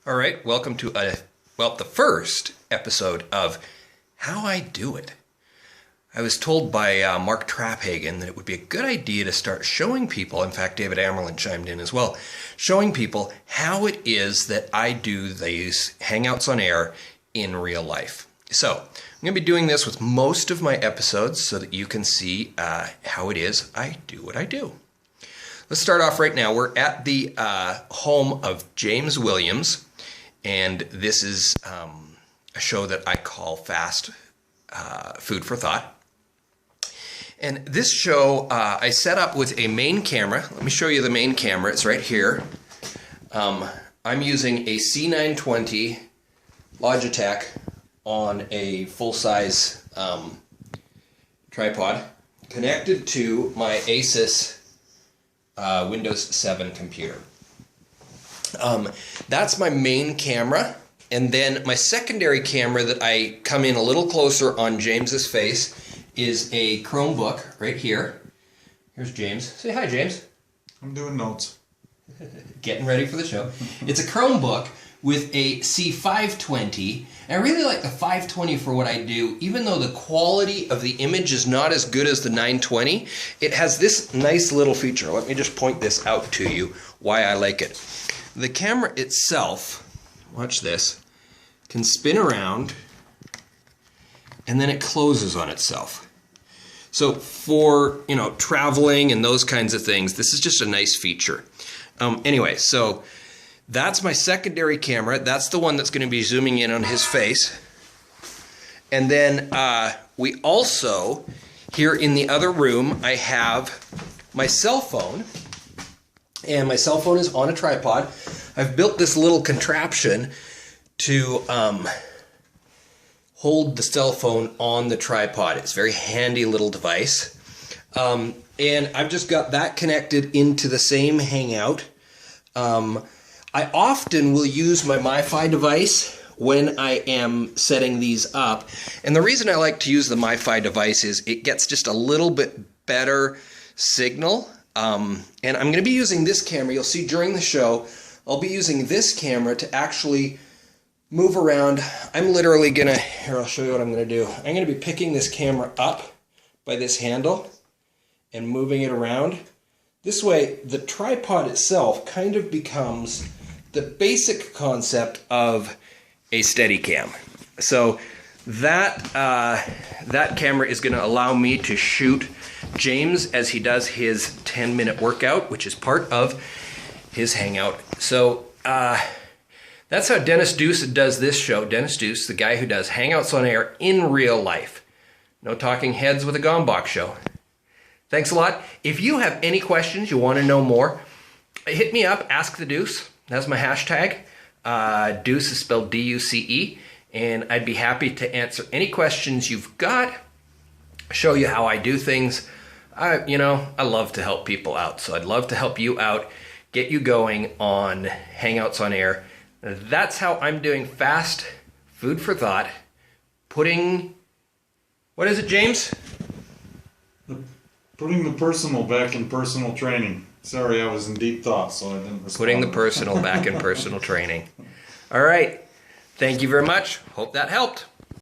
All right, welcome to the first episode of How I Do It. I was told by Mark Traphagen that it would be a good idea to start showing people, in fact David Amerlin chimed in as well, showing people how it is that I do these Hangouts on air in real life. So, I'm going to be doing this with most of my episodes so that you can see how it is I do what I do. Let's start off right now. We're at the home of James Williams, and this is a show that I call Fast Food for Thought. And this show I set up with a main camera. Let me show you the main camera. It's right here. I'm using a C920 Logitech on a full-size tripod connected to my Asus Windows 7 computer. That's my main camera, and then my secondary camera that I come in a little closer on James's face is a Chromebook right here. Here's James. Say hi, James. I'm doing notes. Getting ready for the show. It's a Chromebook with a C520, and I really like the 520 for what I do. Even though the quality of the image is not as good as the 920, it has this nice little feature. Let me just point this out to you, why I like it. The camera itself, watch this, can spin around and then it closes on itself. So for, traveling and those kinds of things, this is just a nice feature. Anyway, so that's my secondary camera. That's the one that's going to be zooming in on his face. And then we also, here in the other room, I have my cell phone. And my cell phone is on a tripod. I've built this little contraption to hold the cell phone on the tripod. It's a very handy little device. And I've just got that connected into the same Hangout. I often will use my MiFi device when I am setting these up. And the reason I like to use the MiFi device is it gets just a little bit better signal. And I'm going to be using this camera. You'll see during the show, I'll be using this camera to actually move around. I'm literally going to, here I'll show you what I'm going to do. I'm going to be picking this camera up by this handle and moving it around. This way, the tripod itself kind of becomes the basic concept of a Steadicam. So that camera is going to allow me to shoot James as he does his 10-minute workout, which is part of his Hangout. So that's how Dennis Duce does this show. Dennis Duce, the guy who does Hangouts on air in real life. No talking heads with a GomBoc show. Thanks a lot. If you have any questions, you want to know more, hit me up, Ask the Duce. That's my hashtag. Duce is spelled D-U-C-E. And I'd be happy to answer any questions you've got, show you how I do things. I love to help people out. So I'd love to help you out, get you going on Hangouts on air. That's how I'm doing Fast Food for Thought. Putting, what is it, James? Putting the personal back in personal training. Sorry, I was in deep thought, so I didn't respond. Putting the personal back in personal training. All right. Thank you very much. Hope that helped.